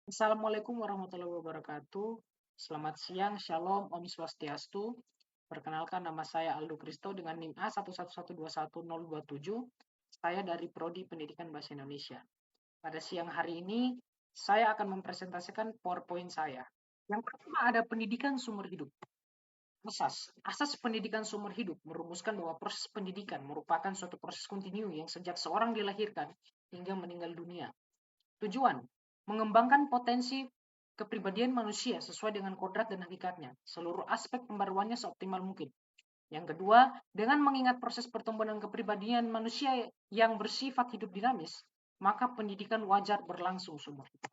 Assalamualaikum warahmatullahi wabarakatuh. Selamat siang, Shalom, Om Swastiastu. Perkenalkan nama saya Aldo Kristo dengan NIM A111211027. Saya dari Prodi Pendidikan Bahasa Indonesia. Pada siang hari ini, saya akan mempresentasikan PowerPoint saya. Yang pertama ada pendidikan sumber hidup. Asas pendidikan sumber hidup merumuskan bahwa proses pendidikan merupakan suatu proses kontinu yang sejak seorang dilahirkan hingga meninggal dunia. Tujuan, mengembangkan potensi kepribadian manusia sesuai dengan kodrat dan hakikatnya. Seluruh aspek pembaruannya seoptimal mungkin. Yang kedua, dengan mengingat proses pertumbuhan kepribadian manusia yang bersifat hidup dinamis, maka pendidikan wajar berlangsung sumber hidup.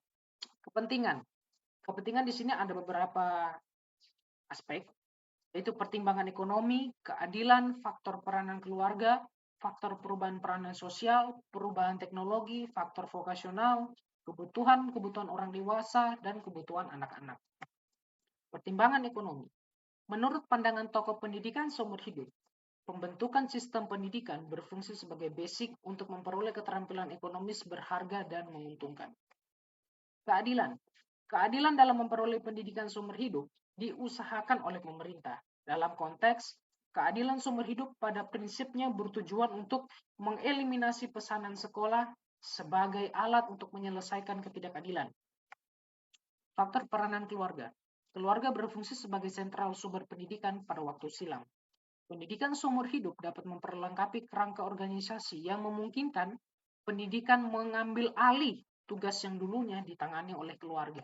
Kepentingan. Kepentingan di sini ada beberapa aspek, yaitu pertimbangan ekonomi, keadilan, faktor peranan keluarga, faktor perubahan peranan sosial, perubahan teknologi, faktor vokasional, kebutuhan orang dewasa, dan kebutuhan anak-anak. Pertimbangan ekonomi. Menurut pandangan tokoh pendidikan seumur hidup, pembentukan sistem pendidikan berfungsi sebagai basic untuk memperoleh keterampilan ekonomis berharga dan menguntungkan. Keadilan. Keadilan dalam memperoleh pendidikan sumber hidup diusahakan oleh pemerintah. Dalam konteks, keadilan sumber hidup pada prinsipnya bertujuan untuk mengeliminasi pesanan sekolah sebagai alat untuk menyelesaikan ketidakadilan. Faktor peranan keluarga. Keluarga berfungsi sebagai sentral sumber pendidikan pada waktu silam. Pendidikan seumur hidup dapat memperlengkapi kerangka organisasi yang memungkinkan pendidikan mengambil alih tugas yang dulunya ditangani oleh keluarga.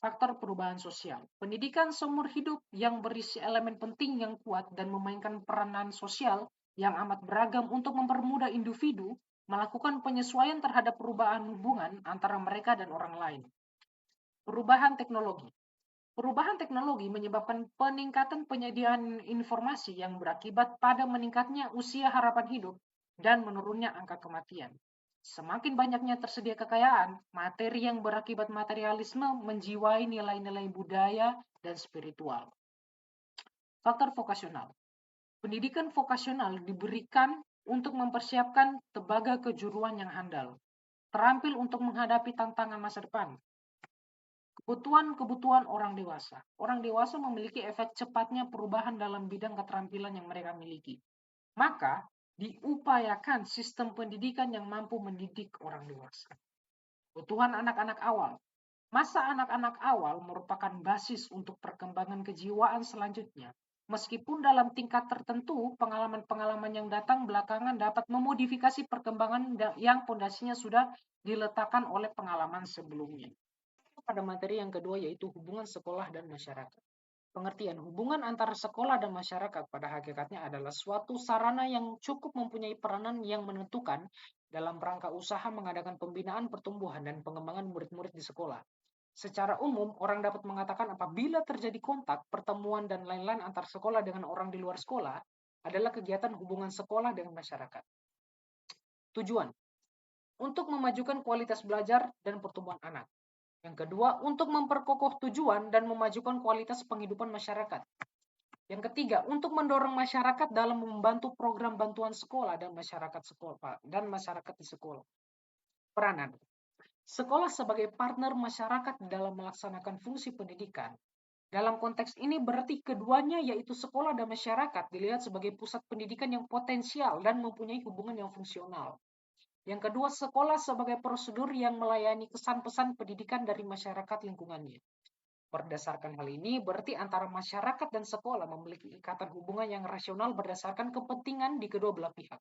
Faktor perubahan sosial. Pendidikan seumur hidup yang berisi elemen penting yang kuat dan memainkan peranan sosial yang amat beragam untuk mempermudah individu melakukan penyesuaian terhadap perubahan hubungan antara mereka dan orang lain. Perubahan teknologi. Perubahan teknologi menyebabkan peningkatan penyediaan informasi yang berakibat pada meningkatnya usia harapan hidup dan menurunnya angka kematian. Semakin banyaknya tersedia kekayaan, materi yang berakibat materialisme menjiwai nilai-nilai budaya dan spiritual. Faktor vokasional. Pendidikan vokasional diberikan untuk mempersiapkan tenaga kejuruan yang handal, terampil untuk menghadapi tantangan masa depan. Kebutuhan orang dewasa. Orang dewasa memiliki efek cepatnya perubahan dalam bidang keterampilan yang mereka miliki. Maka, diupayakan sistem pendidikan yang mampu mendidik orang dewasa. Kebutuhan anak-anak awal. Masa anak-anak awal merupakan basis untuk perkembangan kejiwaan selanjutnya. Meskipun dalam tingkat tertentu, pengalaman-pengalaman yang datang belakangan dapat memodifikasi perkembangan yang pondasinya sudah diletakkan oleh pengalaman sebelumnya. Pada materi yang kedua yaitu hubungan sekolah dan masyarakat. Pengertian hubungan antara sekolah dan masyarakat pada hakikatnya adalah suatu sarana yang cukup mempunyai peranan yang menentukan dalam rangka usaha mengadakan pembinaan pertumbuhan dan pengembangan murid-murid di sekolah. Secara umum, orang dapat mengatakan apabila terjadi kontak, pertemuan, dan lain-lain antar sekolah dengan orang di luar sekolah adalah kegiatan hubungan sekolah dengan masyarakat. Tujuan, untuk memajukan kualitas belajar dan pertumbuhan anak. Yang kedua, untuk memperkokoh tujuan dan memajukan kualitas penghidupan masyarakat. Yang ketiga, untuk mendorong masyarakat dalam membantu program bantuan sekolah dan masyarakat di sekolah. Peranan. Sekolah sebagai partner masyarakat dalam melaksanakan fungsi pendidikan. Dalam konteks ini berarti keduanya yaitu sekolah dan masyarakat dilihat sebagai pusat pendidikan yang potensial dan mempunyai hubungan yang fungsional. Yang kedua, sekolah sebagai prosedur yang melayani kesan-pesan pendidikan dari masyarakat lingkungannya. Berdasarkan hal ini, berarti antara masyarakat dan sekolah memiliki ikatan hubungan yang rasional berdasarkan kepentingan di kedua belah pihak.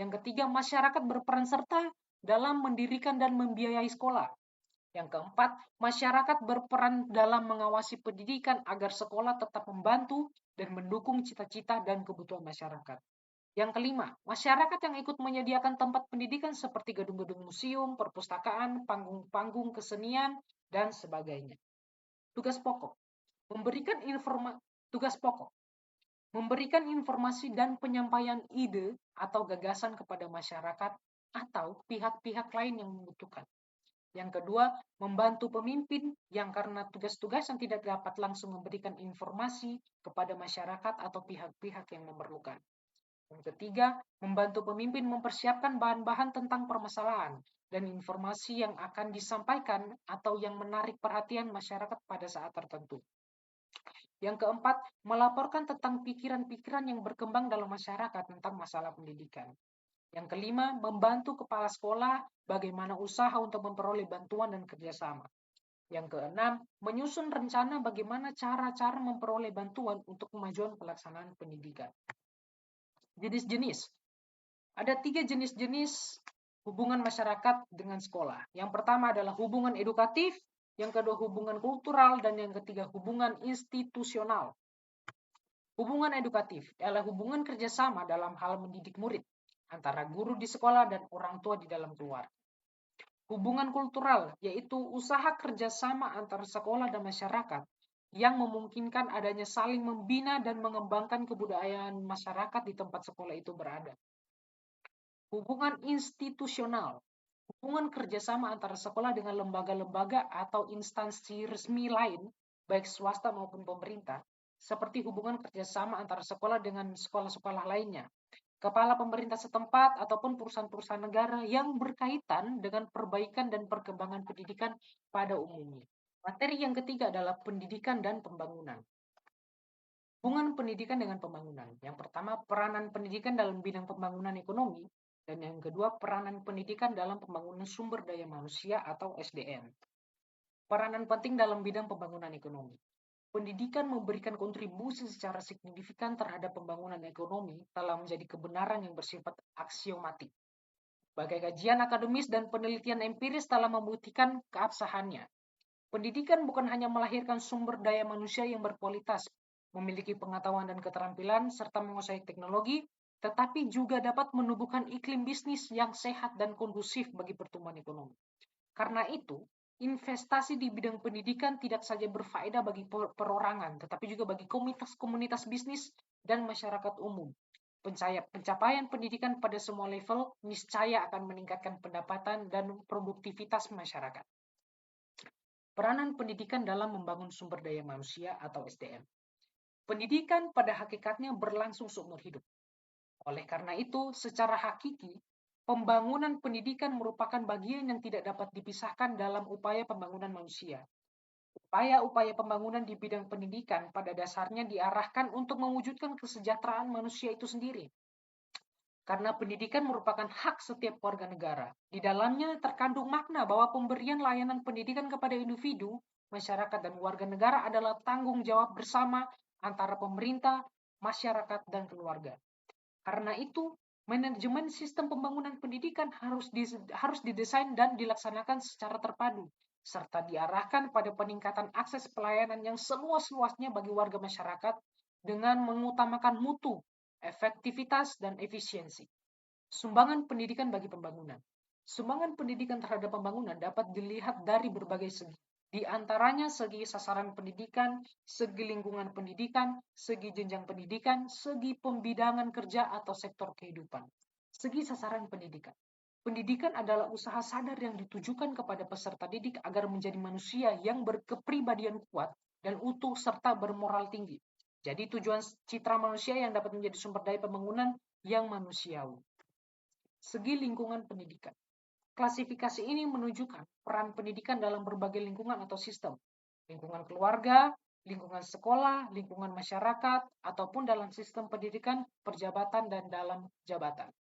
Yang ketiga, masyarakat berperan serta dalam mendirikan dan membiayai sekolah. Yang keempat, masyarakat berperan dalam mengawasi pendidikan agar sekolah tetap membantu dan mendukung cita-cita dan kebutuhan masyarakat. Yang kelima, masyarakat yang ikut menyediakan tempat pendidikan seperti gedung-gedung museum, perpustakaan, panggung-panggung kesenian, dan sebagainya. Tugas pokok, memberikan informasi dan penyampaian ide atau gagasan kepada masyarakat atau pihak-pihak lain yang membutuhkan. Yang kedua, membantu pemimpin yang karena tugas-tugas yang tidak dapat langsung memberikan informasi kepada masyarakat atau pihak-pihak yang memerlukan. Yang ketiga, membantu pemimpin mempersiapkan bahan-bahan tentang permasalahan dan informasi yang akan disampaikan atau yang menarik perhatian masyarakat pada saat tertentu. Yang keempat, melaporkan tentang pikiran-pikiran yang berkembang dalam masyarakat tentang masalah pendidikan. Yang kelima, membantu kepala sekolah bagaimana usaha untuk memperoleh bantuan dan kerjasama. Yang keenam, menyusun rencana bagaimana cara-cara memperoleh bantuan untuk kemajuan pelaksanaan pendidikan. Jenis-jenis. Ada 3 jenis-jenis hubungan masyarakat dengan sekolah. Yang pertama adalah hubungan edukatif, yang kedua hubungan kultural, dan yang ketiga hubungan institusional. Hubungan edukatif adalah hubungan kerjasama dalam hal mendidik murid antara guru di sekolah dan orang tua di dalam keluarga. Hubungan kultural yaitu usaha kerjasama antara sekolah dan masyarakat yang memungkinkan adanya saling membina dan mengembangkan kebudayaan masyarakat di tempat sekolah itu berada. Hubungan institusional, hubungan kerjasama antara sekolah dengan lembaga-lembaga atau instansi resmi lain, baik swasta maupun pemerintah, seperti hubungan kerjasama antara sekolah dengan sekolah-sekolah lainnya, kepala pemerintah setempat, ataupun perusahaan-perusahaan negara yang berkaitan dengan perbaikan dan perkembangan pendidikan pada umumnya. Materi yang ketiga adalah pendidikan dan pembangunan. Hubungan pendidikan dengan pembangunan. Yang pertama, peranan pendidikan dalam bidang pembangunan ekonomi, dan yang kedua, peranan pendidikan dalam pembangunan sumber daya manusia atau SDM. Peranan penting dalam bidang pembangunan ekonomi. Pendidikan memberikan kontribusi secara signifikan terhadap pembangunan ekonomi telah menjadi kebenaran yang bersifat aksiomatik. Bagai kajian akademis dan penelitian empiris telah membuktikan keabsahannya. Pendidikan bukan hanya melahirkan sumber daya manusia yang berkualitas, memiliki pengetahuan dan keterampilan, serta menguasai teknologi, tetapi juga dapat menumbuhkan iklim bisnis yang sehat dan kondusif bagi pertumbuhan ekonomi. Karena itu, investasi di bidang pendidikan tidak saja berfaedah bagi perorangan, tetapi juga bagi komunitas bisnis dan masyarakat umum. Pencapaian pendidikan pada semua level niscaya akan meningkatkan pendapatan dan produktivitas masyarakat. Peranan pendidikan dalam membangun sumber daya manusia atau SDM. Pendidikan pada hakikatnya berlangsung seumur hidup. Oleh karena itu, secara hakiki, pembangunan pendidikan merupakan bagian yang tidak dapat dipisahkan dalam upaya pembangunan manusia. Upaya-upaya pembangunan di bidang pendidikan pada dasarnya diarahkan untuk mewujudkan kesejahteraan manusia itu sendiri. Karena pendidikan merupakan hak setiap warga negara. Di dalamnya terkandung makna bahwa pemberian layanan pendidikan kepada individu, masyarakat, dan warga negara adalah tanggung jawab bersama antara pemerintah, masyarakat, dan keluarga. Karena itu, manajemen sistem pembangunan pendidikan harus didesain dan dilaksanakan secara terpadu, serta diarahkan pada peningkatan akses pelayanan yang seluas-luasnya bagi warga masyarakat dengan mengutamakan mutu, efektivitas, dan efisiensi. Sumbangan pendidikan bagi pembangunan. Sumbangan pendidikan terhadap pembangunan dapat dilihat dari berbagai segi. Di antaranya segi sasaran pendidikan, segi lingkungan pendidikan, segi jenjang pendidikan, segi pembidangan kerja atau sektor kehidupan. Segi sasaran pendidikan. Pendidikan adalah usaha sadar yang ditujukan kepada peserta didik agar menjadi manusia yang berkepribadian kuat dan utuh serta bermoral tinggi. Jadi tujuan citra manusia yang dapat menjadi sumber daya pembangunan yang manusiawi. Segi lingkungan pendidikan. Klasifikasi ini menunjukkan peran pendidikan dalam berbagai lingkungan atau sistem. Lingkungan keluarga, lingkungan sekolah, lingkungan masyarakat, ataupun dalam sistem pendidikan, perjabatan, dan dalam jabatan.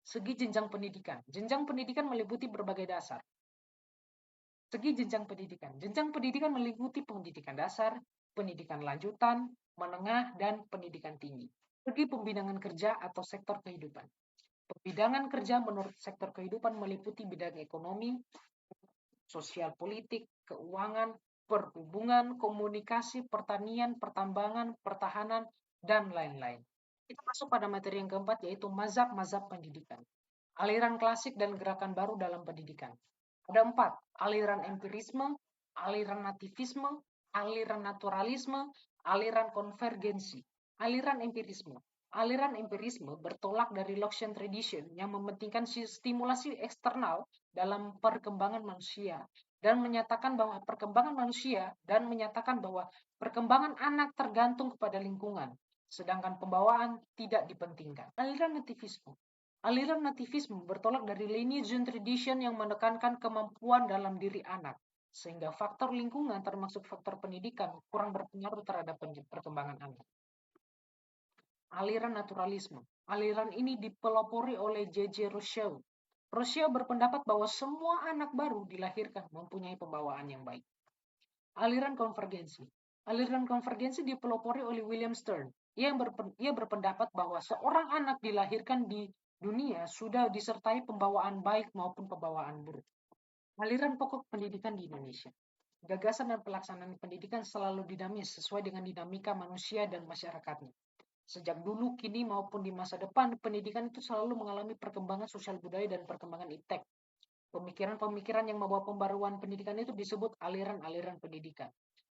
Segi jenjang pendidikan. Jenjang pendidikan meliputi berbagai dasar. Segi jenjang pendidikan. Jenjang pendidikan meliputi pendidikan dasar, pendidikan lanjutan, menengah, dan pendidikan tinggi. Segi pembinaan kerja atau sektor kehidupan. Pembidangan kerja menurut sektor kehidupan meliputi bidang ekonomi, sosial politik, keuangan, perhubungan, komunikasi, pertanian, pertambangan, pertahanan, dan lain-lain. Kita masuk pada materi yang keempat, yaitu mazhab-mazhab pendidikan. Aliran klasik dan gerakan baru dalam pendidikan. Ada 4, aliran empirisme, aliran nativisme, aliran naturalisme, aliran konvergensi. Aliran empirisme. Aliran empirisme bertolak dari Lockean tradition yang mementingkan stimulasi eksternal dalam perkembangan manusia dan menyatakan bahwa perkembangan anak tergantung kepada lingkungan. sedangkan pembawaan tidak dipentingkan. Aliran nativisme bertolak dari lineage and tradition yang menekankan kemampuan dalam diri anak, sehingga faktor lingkungan termasuk faktor pendidikan kurang berpengaruh terhadap perkembangan anak. Aliran naturalisme. Aliran ini dipelopori oleh J.J. Rousseau. Rousseau berpendapat bahwa semua anak baru dilahirkan mempunyai pembawaan yang baik. Aliran konvergensi. Aliran konvergensi dipelopori oleh William Stern. Ia berpendapat bahwa seorang anak dilahirkan di dunia sudah disertai pembawaan baik maupun pembawaan buruk. Aliran pokok pendidikan di Indonesia. Gagasan dan pelaksanaan pendidikan selalu dinamis sesuai dengan dinamika manusia dan masyarakatnya. Sejak dulu, kini maupun di masa depan, pendidikan itu selalu mengalami perkembangan sosial budaya dan perkembangan iptek. Pemikiran-pemikiran yang membawa pembaruan pendidikan itu disebut aliran-aliran pendidikan.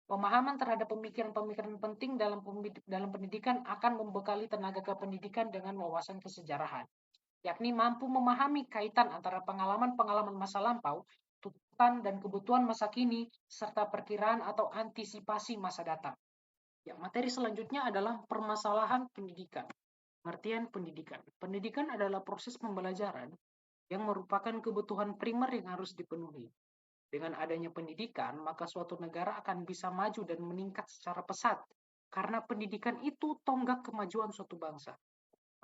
Pemahaman terhadap pemikiran-pemikiran penting dalam pendidikan akan membekali tenaga kependidikan dengan wawasan kesejarahan, yakni mampu memahami kaitan antara pengalaman-pengalaman masa lampau, tuntutan dan kebutuhan masa kini, serta perkiraan atau antisipasi masa datang. Ya, materi selanjutnya adalah permasalahan pendidikan. Pengertian pendidikan. Pendidikan adalah proses pembelajaran yang merupakan kebutuhan primer yang harus dipenuhi. Dengan adanya pendidikan, maka suatu negara akan bisa maju dan meningkat secara pesat, karena pendidikan itu tonggak kemajuan suatu bangsa.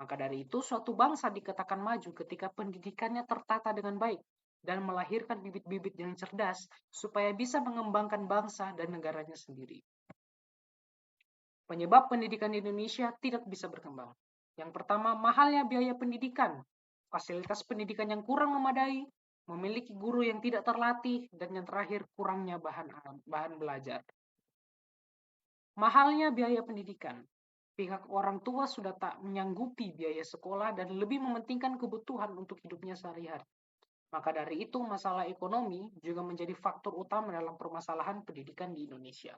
Maka dari itu, suatu bangsa dikatakan maju ketika pendidikannya tertata dengan baik dan melahirkan bibit-bibit yang cerdas supaya bisa mengembangkan bangsa dan negaranya sendiri. Penyebab pendidikan di Indonesia tidak bisa berkembang. Yang pertama, mahalnya biaya pendidikan, fasilitas pendidikan yang kurang memadai, memiliki guru yang tidak terlatih, dan yang terakhir, kurangnya bahan belajar. Mahalnya biaya pendidikan. Pihak orang tua sudah tak menyanggupi biaya sekolah dan lebih mementingkan kebutuhan untuk hidupnya sehari-hari. Maka dari itu, masalah ekonomi juga menjadi faktor utama dalam permasalahan pendidikan di Indonesia.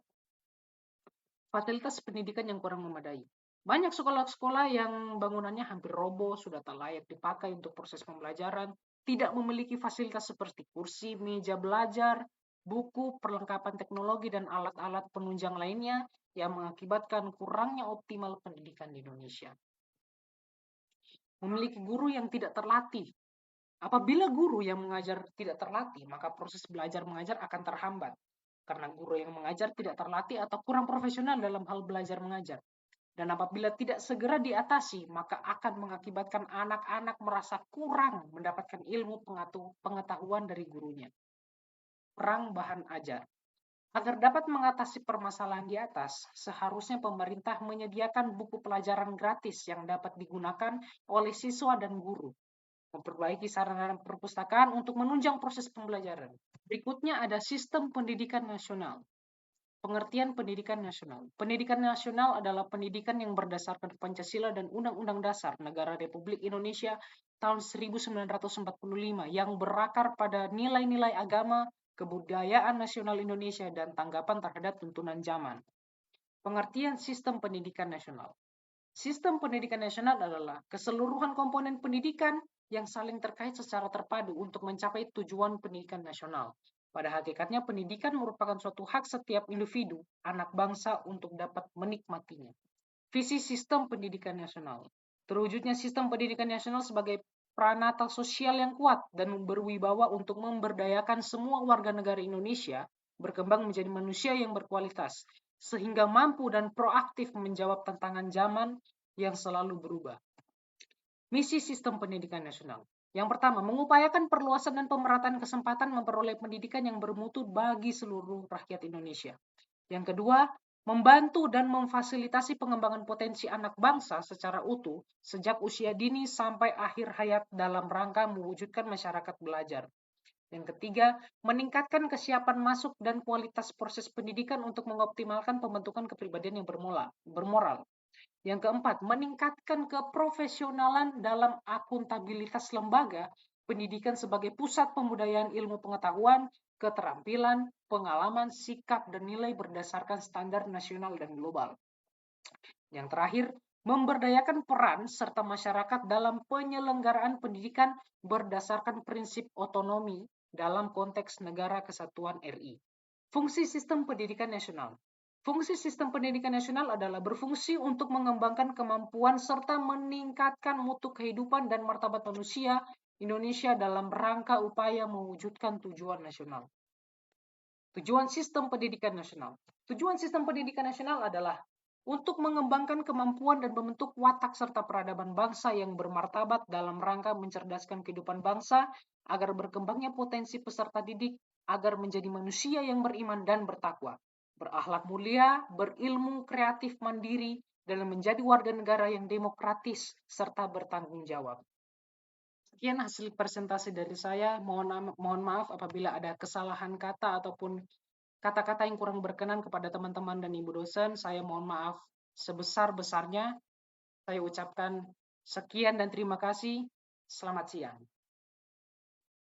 Fasilitas pendidikan yang kurang memadai. Banyak sekolah-sekolah yang bangunannya hampir roboh, sudah tak layak dipakai untuk proses pembelajaran, tidak memiliki fasilitas seperti kursi, meja belajar, buku, perlengkapan teknologi, dan alat-alat penunjang lainnya yang mengakibatkan kurangnya optimal pendidikan di Indonesia. Memiliki guru yang tidak terlatih. Apabila guru yang mengajar tidak terlatih, maka proses belajar mengajar akan terhambat. Karena guru yang mengajar tidak terlatih atau kurang profesional dalam hal belajar mengajar. Dan apabila tidak segera diatasi, maka akan mengakibatkan anak-anak merasa kurang mendapatkan ilmu pengetahuan dari gurunya. Perang bahan ajar. Agar dapat mengatasi permasalahan di atas, seharusnya pemerintah menyediakan buku pelajaran gratis yang dapat digunakan oleh siswa dan guru. Memperbaiki sarana perpustakaan untuk menunjang proses pembelajaran. Berikutnya ada sistem pendidikan nasional. Pengertian pendidikan nasional. Pendidikan nasional adalah pendidikan yang berdasarkan Pancasila dan Undang-Undang Dasar Negara Republik Indonesia tahun 1945 yang berakar pada nilai-nilai agama, kebudayaan nasional Indonesia, dan tanggapan terhadap tuntunan zaman. Pengertian sistem pendidikan nasional. Sistem pendidikan nasional adalah keseluruhan komponen pendidikan yang saling terkait secara terpadu untuk mencapai tujuan pendidikan nasional. Pada hakikatnya, pendidikan merupakan suatu hak setiap individu, anak bangsa untuk dapat menikmatinya. Visi sistem pendidikan nasional. Terwujudnya sistem pendidikan nasional sebagai pranata sosial yang kuat dan berwibawa untuk memberdayakan semua warga negara Indonesia berkembang menjadi manusia yang berkualitas, sehingga mampu dan proaktif menjawab tantangan zaman yang selalu berubah. Misi sistem pendidikan nasional. Yang pertama, mengupayakan perluasan dan pemerataan kesempatan memperoleh pendidikan yang bermutu bagi seluruh rakyat Indonesia. Yang kedua, membantu dan memfasilitasi pengembangan potensi anak bangsa secara utuh sejak usia dini sampai akhir hayat dalam rangka mewujudkan masyarakat belajar. Yang ketiga, meningkatkan kesiapan masuk dan kualitas proses pendidikan untuk mengoptimalkan pembentukan kepribadian yang bermoral. Yang keempat, meningkatkan keprofesionalan dalam akuntabilitas lembaga pendidikan sebagai pusat pembudayaan ilmu pengetahuan, keterampilan, pengalaman, sikap, dan nilai berdasarkan standar nasional dan global. Yang terakhir, memberdayakan peran serta masyarakat dalam penyelenggaraan pendidikan berdasarkan prinsip otonomi dalam konteks Negara Kesatuan RI. Fungsi sistem pendidikan nasional. Fungsi sistem pendidikan nasional adalah berfungsi untuk mengembangkan kemampuan serta meningkatkan mutu kehidupan dan martabat manusia Indonesia dalam rangka upaya mewujudkan tujuan nasional. Tujuan sistem pendidikan nasional. Tujuan sistem pendidikan nasional adalah untuk mengembangkan kemampuan dan membentuk watak serta peradaban bangsa yang bermartabat dalam rangka mencerdaskan kehidupan bangsa agar berkembangnya potensi peserta didik agar menjadi manusia yang beriman dan bertakwa, berakhlak mulia, berilmu, kreatif, mandiri, dalam menjadi warga negara yang demokratis serta bertanggung jawab. Sekian hasil presentasi dari saya. Mohon maaf apabila ada kesalahan kata ataupun kata-kata yang kurang berkenan kepada teman-teman dan ibu dosen. Saya mohon maaf sebesar-besarnya. Saya ucapkan sekian dan terima kasih. Selamat siang.